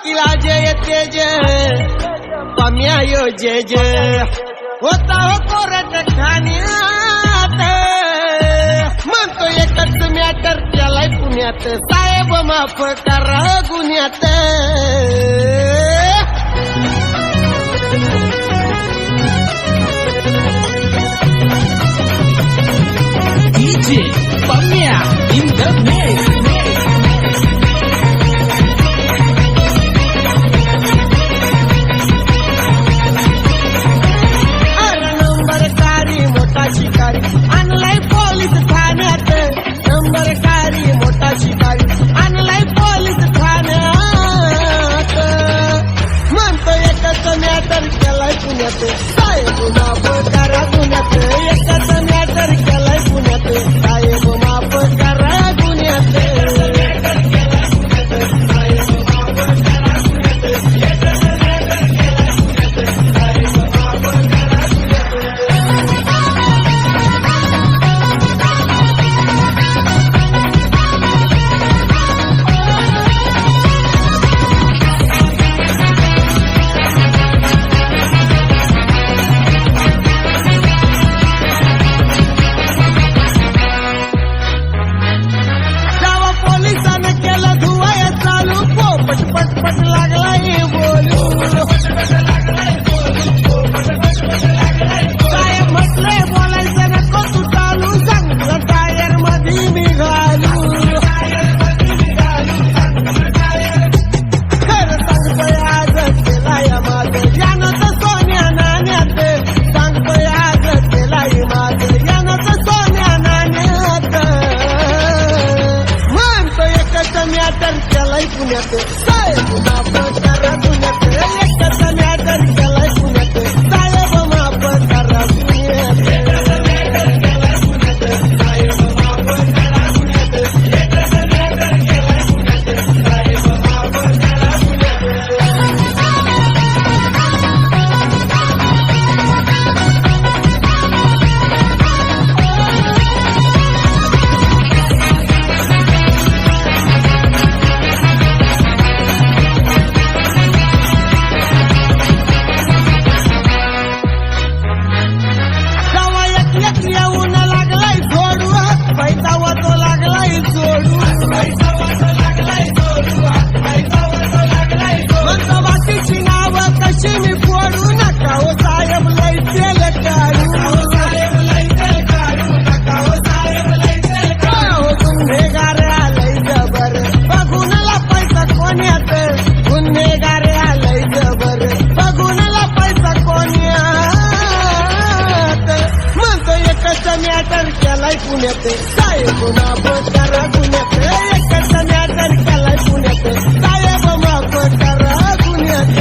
केला जय तेज पम्या यो जय जय होता हो कोरट खाण्यात म्हणतो एकच मॅटर केलाय पुण्यात साहेब माफ करा गुन्ह्यात DJ Pamya in the mix. शिकारी आणलाय पोलीस ठाण्यात नंबरकारी मोठा शिकारी आणलाय पोलीस ठाण्यात म्हणतो एकच मॅटर केलाय पुण्यात साहेब माफ करा गुन्ह्यात एकच मॅटर केलाय पुण्यात साहेब माफ करा गुन्ह्यात पट लागलाय बोलू काय म्हटलंय बोलायचं नको तू चालू सांग टायर मध्ये मी घालू खरं सांगतोय आज केलाय माझं यानं तर सोन्या नाण्यात सांगतोय आज केलाय माझं यानं तर सोन्या नाण्यात म्हणतो एकच मॅटर केलाय पुण्यात साहेब माफ करा गुन्ह्यात एकच मॅटर केलाय पुण्यात साहेब माफ करा येऊन लागलाय सोडू पैसा वाचो लागलाय सोडू म्हणतो बाकीची नाव कशी मी फोडू नका हो साहेब लय तेल काढू गुन्हेगार आलंय जबर बघूनला पैसा कोण्यात गुन्हेगार आलंय जबर बघूनला पैसा कोण्यात एकच मॅटर केलाय पुण्यात साहेब माफ करा गुन्ह्यात एकच मॅटर केलाय पुण्यात साहेब माफ करा गुन्ह्यात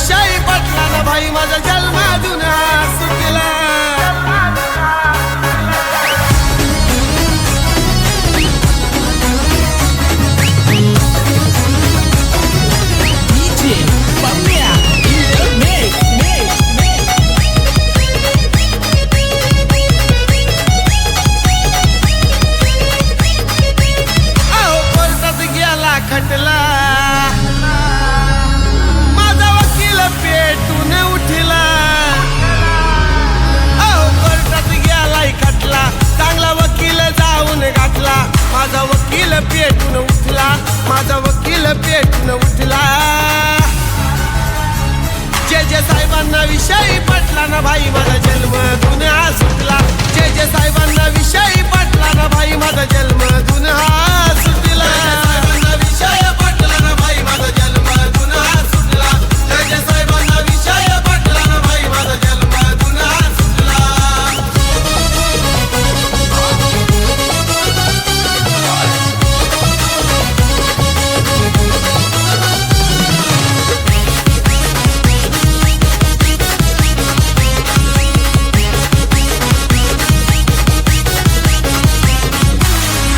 विषयी पटला ना भाई माझा जन्मातून सुटला DJ Pamya in the mix. अहो कोर्टात गेला खटला माझा वकील पेटून उठला अहो कोर्टात गेलाय खटला चांगला वकील जाऊन घातला माझा वकील पेटून उठला माझा वकील पेटून उठला जे साहेबांना विषयी पटला ना भाई माझा जन्म गुन्हा सुटला जे साहेबांना विषयी पटला ना भाई माझा जन्म गुन्हा सुटला